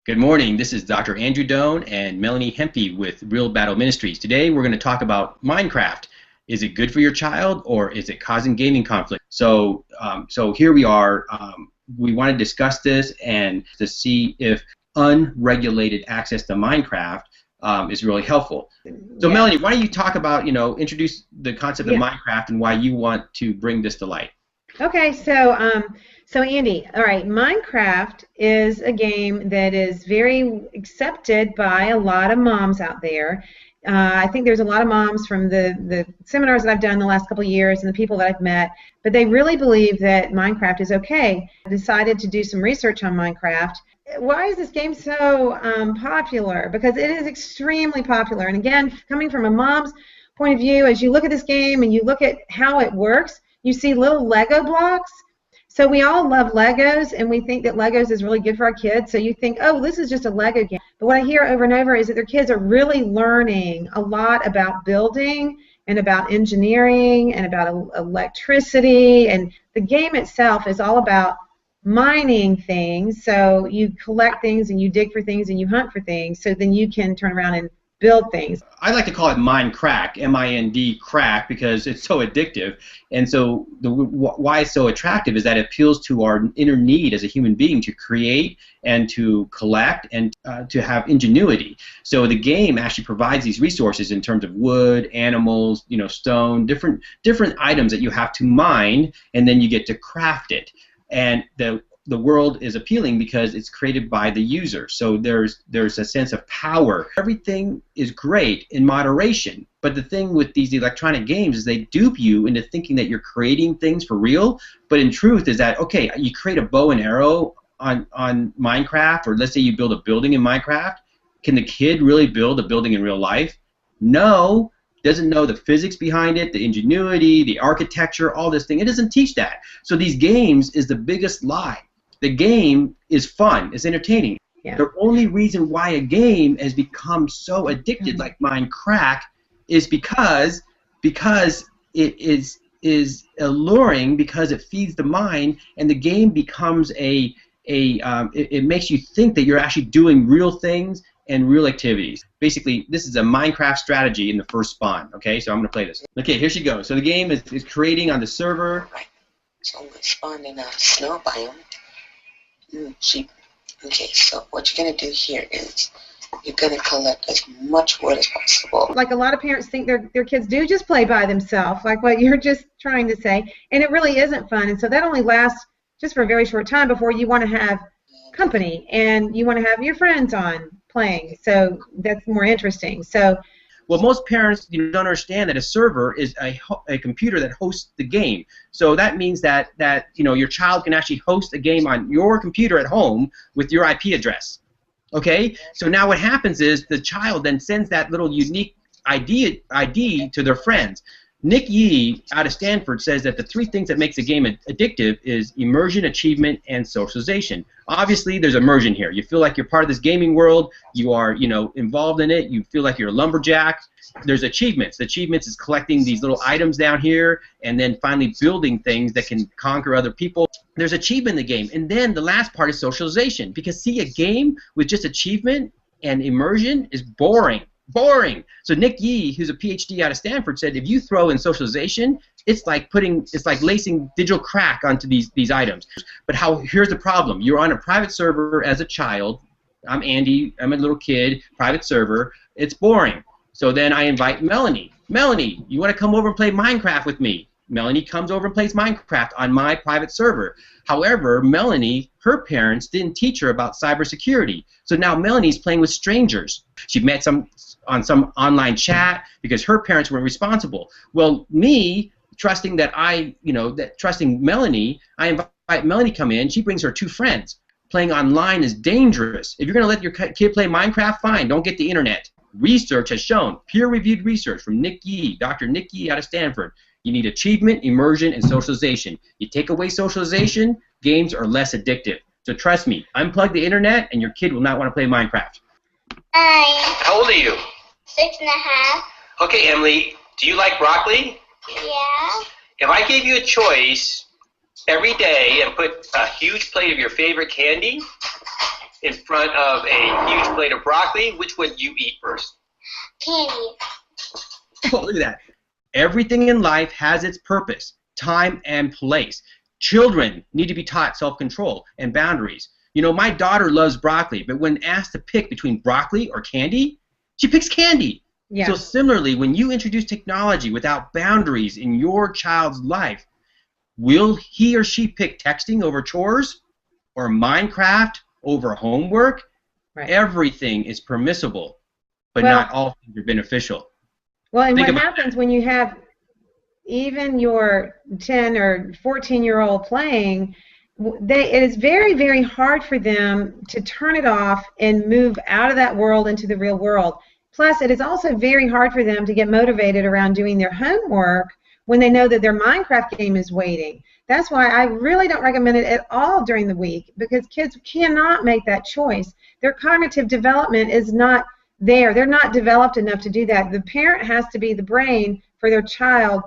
Good morning. This is Dr. Andrew Doan and Melanie Hempe with Real Battle Ministries. Today we're going to talk about Minecraft. Is it good for your child or is it causing gaming conflict? So here we are. We want to discuss this and to see if unregulated access to Minecraft is really helpful. So Melanie, why don't you talk about, introduce the concept of Minecraft and why you want to bring this to light? Okay, so Andy, all right, Minecraft is a game that is very accepted by a lot of moms out there. I think there's a lot of moms from the seminars that I've done the last couple of years and the people that I've met, but they really believe that Minecraft is okay. I decided to do some research on Minecraft. Why is this game so popular? Because it is extremely popular. And again, coming from a mom's point of view, as you look at this game and you look at how it works, you see little Lego blocks. So we all love Legos, and we think that Legos is really good for our kids. So you think, oh, this is just a Lego game. But what I hear over and over is that their kids are really learning a lot about building and about engineering and about electricity. And the game itself is all about mining things. So you collect things and you dig for things and you hunt for things. So then you can turn around and build things. I like to call it mind crack, M-I-N-D crack, because it's so addictive. And so why it's so attractive is that it appeals to our inner need as a human being to create and to collect and to have ingenuity. So the game actually provides these resources in terms of wood, animals, stone, different items that you have to mine, and then you get to craft it. And the world is appealing because it's created by the user. So there's a sense of power. Everything is great in moderation, but the thing with these electronic games is they dupe you into thinking that you're creating things for real, but in truth is that, okay, you create a bow and arrow on Minecraft, or let's say you build a building in Minecraft. Can the kid really build a building in real life? No. Doesn't know the physics behind it, the ingenuity, the architecture, all this thing. It doesn't teach that. So these games is the biggest lie. The game is fun, it's entertaining. Yeah. The only reason why a game has become so addicted, like Minecraft, is because it is alluring, because it feeds the mind, and the game becomes it makes you think that you're actually doing real things and real activities. Basically, this is a Minecraft strategy in the first spawn. Okay, so I'm going to play this. Okay, here she goes. So the game is creating on the server. Right. So I'm going to spawn in a snow biome. Okay, so what you're going to do here is you're going to collect as much wood as possible. Like a lot of parents think their kids do just play by themselves, like what you're just trying to say, and it really isn't fun. And so that only lasts just for a very short time before you want to have company and you want to have your friends on playing. So that's more interesting. So. Well, most parents don't understand that a server is a computer that hosts the game. So that means that your child can actually host a game on your computer at home with your IP address. Okay? So now what happens is the child then sends that little unique ID to their friends. Nick Yee out of Stanford says that the three things that makes a game addictive is immersion, achievement, and socialization. Obviously, there's immersion here. You feel like you're part of this gaming world. You are, involved in it. You feel like you're a lumberjack. There's achievements. The achievements is collecting these little items down here and then finally building things that can conquer other people. There's achievement in the game. And then the last part is socialization. Because, see, a game with just achievement and immersion is boring. Boring. So Nick Yee, who's a PhD out of Stanford, said if you throw in socialization, it's like lacing digital crack onto these items. But here's the problem. You're on a private server as a child. I'm Andy. I'm a little kid. Private server. It's boring. So then I invite Melanie. Melanie, you want to come over and play Minecraft with me? Melanie comes over and plays Minecraft on my private server. However, Melanie, her parents didn't teach her about cybersecurity. So now Melanie's playing with strangers. She met on some online chat because her parents weren't responsible. Well, me, trusting Melanie, I invite Melanie to come in. She brings her two friends. Playing online is dangerous. If you're going to let your kid play Minecraft, fine. Don't get the internet. Research has shown, peer-reviewed research from Nick Yee, Dr. Nick Yee out of Stanford, you need achievement, immersion, and socialization. You take away socialization, games are less addictive. So trust me, unplug the internet and your kid will not want to play Minecraft. Hi. How old are you? 6.5. Okay, Emily, do you like broccoli? Yeah. If I gave you a choice every day and put a huge plate of your favorite candy in front of a huge plate of broccoli, which would you eat first? Candy. Oh, look at that. Everything in life has its purpose, time, and place. Children need to be taught self-control and boundaries. You know, my daughter loves broccoli, but when asked to pick between broccoli or candy, she picks candy. Yeah. So similarly, when you introduce technology without boundaries in your child's life, will he or she pick texting over chores or Minecraft over homework? Right. Everything is permissible, but Well, not all things are beneficial. Well, and Think what about happens when you have even your 10 or 14-year-old playing, it is very, very hard for them to turn it off and move out of that world into the real world. Plus, it is also very hard for them to get motivated around doing their homework when they know that their Minecraft game is waiting. That's why I really don't recommend it at all during the week, because kids cannot make that choice. Their cognitive development is not there. They're not developed enough to do that. The parent has to be the brain for their child.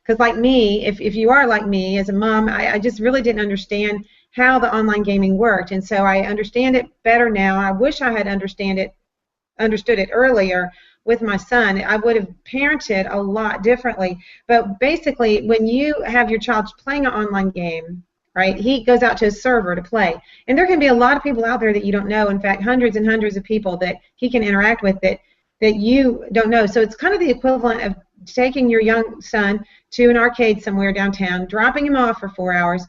Because like me, if you are like me as a mom, I just really didn't understand how the online gaming worked. And so I understand it better now. I wish I had understood it earlier with my son. I would have parented a lot differently. But basically, when you have your child playing an online game, right, he goes out to a server to play. And there can be a lot of people out there that you don't know. In fact, hundreds and hundreds of people that he can interact with that you don't know. So it's kind of the equivalent of taking your young son to an arcade somewhere downtown, dropping him off for 4 hours,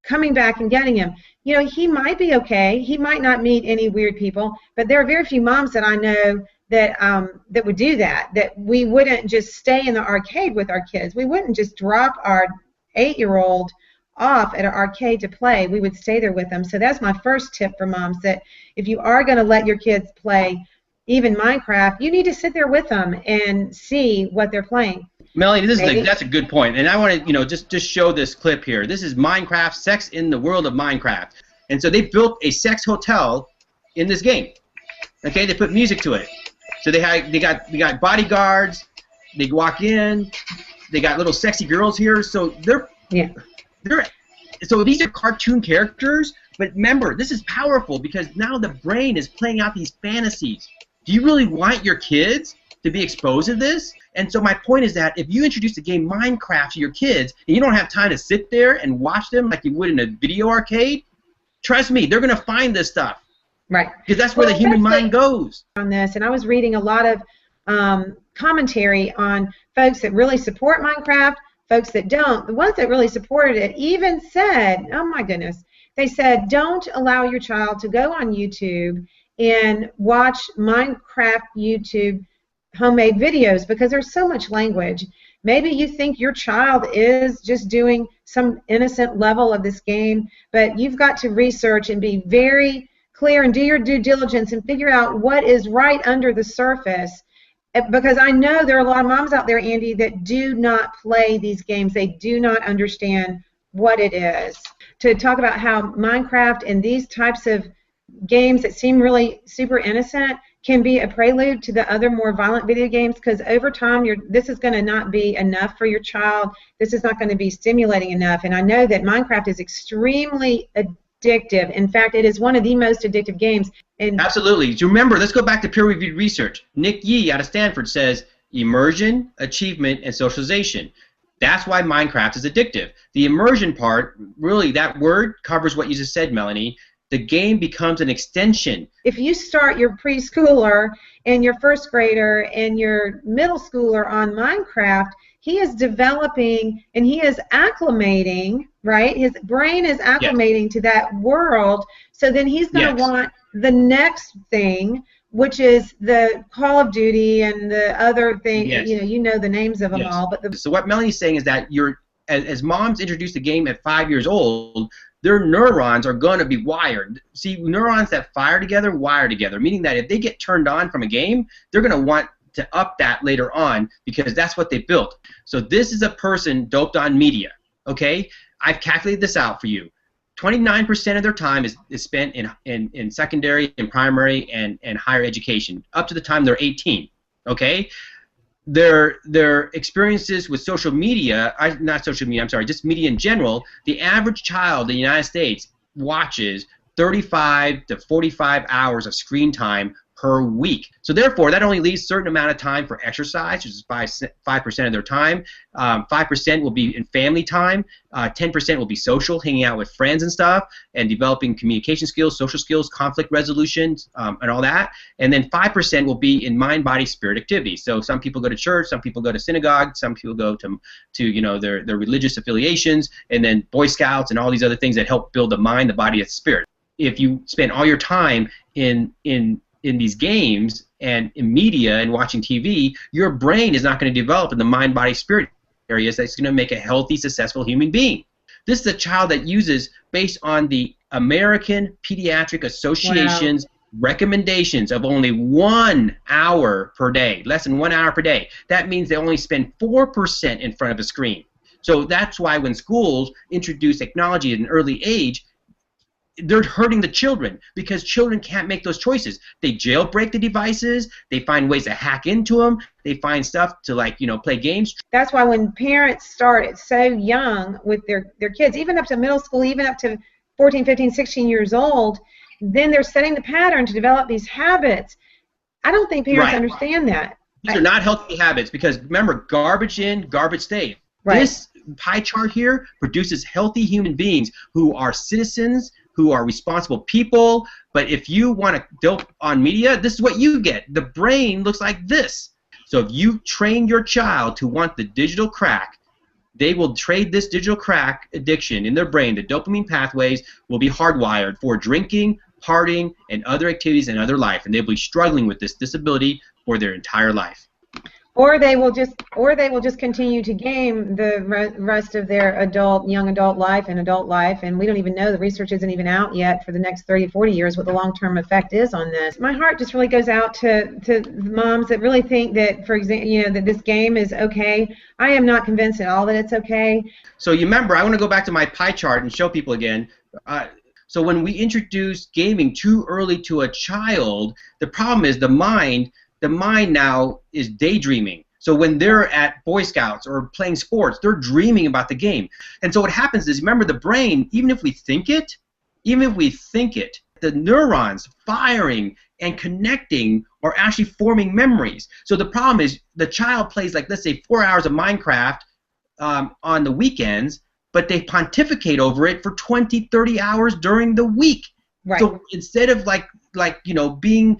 coming back and getting him. You know, he might be okay. He might not meet any weird people, but there are very few moms that I know that that would do that, that we wouldn't just stay in the arcade with our kids. We wouldn't just drop our 8-year-old off at an arcade to play. We would stay there with them. So that's my first tip for moms, that if you are going to let your kids play even Minecraft, you need to sit there with them and see what they're playing. Melanie, that's a good point, and I want to just show this clip here. This is Minecraft, sex in the world of Minecraft, and so they built a sex hotel in this game. Okay, they put music to it, so they got bodyguards. They walk in, they got little sexy girls here, so they're so these are cartoon characters. But remember, this is powerful because now the brain is playing out these fantasies. Do you really want your kids to be exposed to this? And so my point is that if you introduce the game Minecraft to your kids and you don't have time to sit there and watch them like you would in a video arcade, trust me, they're going to find this stuff. Right. Because that's where the human mind goes. On this, and I was reading a lot of commentary on folks that really support Minecraft, folks that don't. The ones that really supported it even said, oh my goodness, they said, don't allow your child to go on YouTube and watch Minecraft YouTube homemade videos because there's so much language. Maybe you think your child is just doing some innocent level of this game, but you've got to research and be very clear and do your due diligence and figure out what is right under the surface. Because I know there are a lot of moms out there, Andy, that do not play these games. They do not understand what it is. To talk about how Minecraft and these types of games that seem really super innocent can be a prelude to the other more violent video games, because over time this is going to not be enough for your child. This is not going to be stimulating enough. And I know that Minecraft is extremely addictive. In fact, it is one of the most addictive games. And absolutely. So remember, let's go back to peer-reviewed research. Nick Yee out of Stanford says immersion, achievement, and socialization. That's why Minecraft is addictive. The immersion part, really, that word covers what you just said, Melanie. The game becomes an extension. If you start your preschooler and your first grader and your middle schooler on Minecraft, he is developing and he is acclimating, right? His brain is acclimating to that world. So then he's going to want the next thing, which is the Call of Duty and the other thing. You know the names of them all. But so what Melanie's saying is that as moms introduce the game at 5 years old, their neurons are going to be wired. See, neurons that fire together wire together, meaning that if they get turned on from a game, they're going to want to up that later on because that's what they built. So this is a person doped on media, okay? I've calculated this out for you. 29% of their time is spent in secondary and primary and higher education up to the time they're 18, okay? Their experiences with social media, just media in general, the average child in the United States watches 35 to 45 hours of screen time per week. So therefore, that only leaves a certain amount of time for exercise, which is 5% of their time. 5% will be in family time. 10% will be social, hanging out with friends and stuff, and developing communication skills, social skills, conflict resolution, and all that. And then 5% will be in mind, body, spirit activities. So some people go to church, some people go to synagogue, some people go to you know, their religious affiliations, and then Boy Scouts and all these other things that help build the mind, the body, and the spirit. If you spend all your time in these games and in media and watching TV, your brain is not going to develop in the mind, body, spirit areas that's going to make a healthy, successful human being. This is a child that uses, based on the American Pediatric Association's recommendations, of only 1 hour per day, less than 1 hour per day. That means they only spend 4% in front of a screen. So that's why when schools introduce technology at an early age, they're hurting the children, because children can't make those choices. They jailbreak the devices. They find ways to hack into them. They find stuff to, like, you know, play games. That's why when parents start it so young with their kids, even up to middle school, even up to 14, 15, 16 years old, then they're setting the pattern to develop these habits. I don't think parents understand that. These are not healthy habits, because remember, garbage in, garbage stay. This pie chart here produces healthy human beings who are citizens, who are responsible people. But if you want to dope on media, this is what you get. The brain looks like this. So if you train your child to want the digital crack, they will trade this digital crack addiction in their brain. The dopamine pathways will be hardwired for drinking, partying, and other activities in other life, and they'll be struggling with this disability for their entire life. Or they will just continue to game the rest of their young adult life, and we don't even know. The research isn't even out yet for the next 30, 40 years what the long-term effect is on this. My heart just really goes out to moms that really think that, for example, you know, that this game is okay. I am not convinced at all that it's okay. So you remember, I want to go back to my pie chart and show people again. So when we introduce gaming too early to a child, the problem is the mind now is daydreaming. So when they're at Boy Scouts or playing sports, they're dreaming about the game. And so what happens is, remember, the brain, even if we think it, the neurons firing and connecting are actually forming memories. So the problem is the child plays, like, let's say 4 hours of Minecraft on the weekends, but they pontificate over it for 20, 30 hours during the week. So instead of like you know, being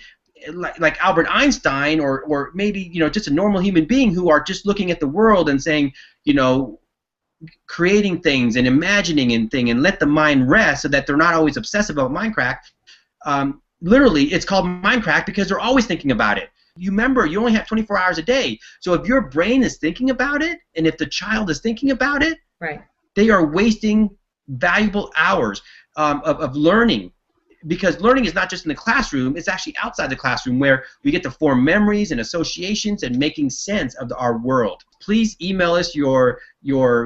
like Albert Einstein or maybe, you know, just a normal human being who are just looking at the world and saying, you know, creating things and imagining and let the mind rest so that they're not always obsessive about Minecraft. Literally, it's called Minecraft because they're always thinking about it. You remember, you only have 24 hours a day. So if your brain is thinking about it, and if the child is thinking about it, they are wasting valuable hours of learning. Because learning is not just in the classroom, it's actually outside the classroom, where we get to form memories and associations and making sense of our world. Please email us your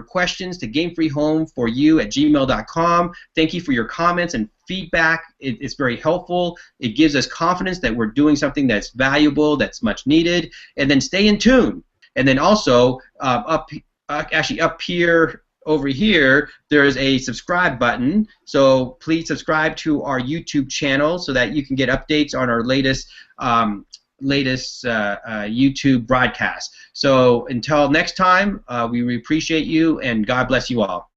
questions to gamefreehomeforyou@gmail.com. Thank you for your comments and feedback. It's very helpful. It gives us confidence that we're doing something that's valuable, that's much needed. And then stay in tune. And then also up here, over here, there is a subscribe button, so please subscribe to our YouTube channel so that you can get updates on our latest YouTube broadcast. So until next time, we appreciate you, and God bless you all.